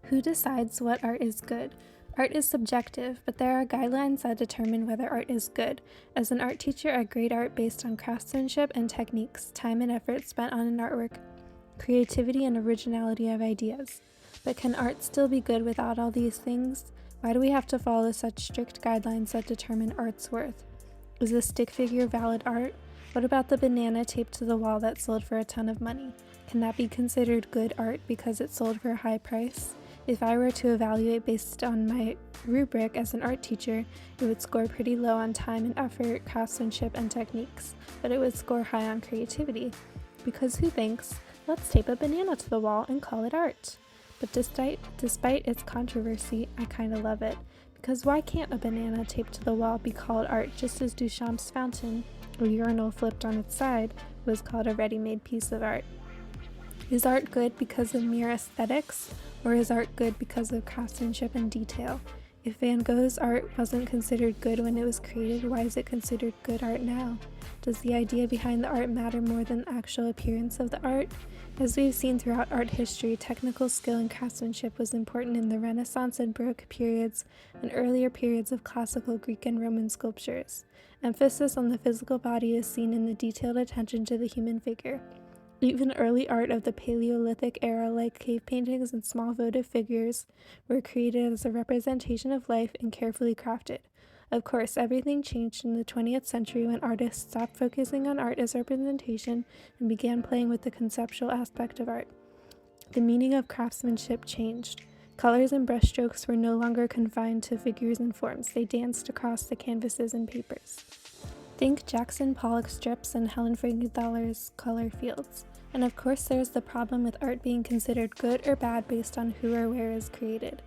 Who decides what art is good? Art is subjective, but there are guidelines that determine whether art is good. As an art teacher, I grade art based on craftsmanship and techniques, time and effort spent on an artwork, creativity and originality of ideas. But can art still be good without all these things? Why do we have to follow such strict guidelines that determine art's worth? Is a stick figure valid art? What about the banana taped to the wall that sold for a ton of money? Can that be considered good art because it sold for a high price? If I were to evaluate based on my rubric as an art teacher, it would score pretty low on time and effort, craftsmanship, and techniques, but it would score high on creativity. Because who thinks, let's tape a banana to the wall and call it art? But despite its controversy, I kinda love it. Because why can't a banana taped to the wall be called art just as Duchamp's fountain, or urinal flipped on its side, was called a ready-made piece of art? Is art good because of mere aesthetics, or is art good because of craftsmanship and detail? If Van Gogh's art wasn't considered good when it was created, why is it considered good art now? Does the idea behind the art matter more than the actual appearance of the art? As we've seen throughout art history, technical skill and craftsmanship was important in the Renaissance and Baroque periods and earlier periods of classical Greek and Roman sculptures. Emphasis on the physical body is seen in the detailed attention to the human figure. Even early art of the Paleolithic era, like cave paintings and small votive figures, were created as a representation of life and carefully crafted. Of course, everything changed in the 20th century when artists stopped focusing on art as representation and began playing with the conceptual aspect of art. The meaning of craftsmanship changed. Colors and brushstrokes were no longer confined to figures and forms. They danced across the canvases and papers. Think Jackson Pollock strips and Helen Frankenthaler's color fields. And of course there's the problem with art being considered good or bad based on who or where it is created.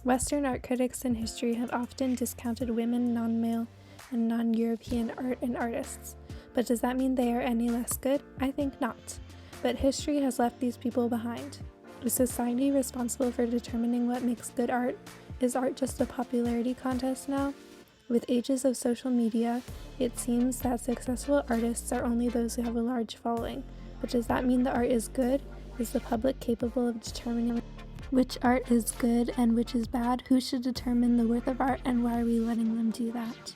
Western art critics in history have often discounted women, non-male, and non-European art and artists. But does that mean they are any less good? I think not. But history has left these people behind. Is society responsible for determining what makes good art? Is art just a popularity contest now? With ages of social media, it seems that successful artists are only those who have a large following. But does that mean the art is good? Is the public capable of determining which art is good and which is bad? Who should determine the worth of art, and why are we letting them do that?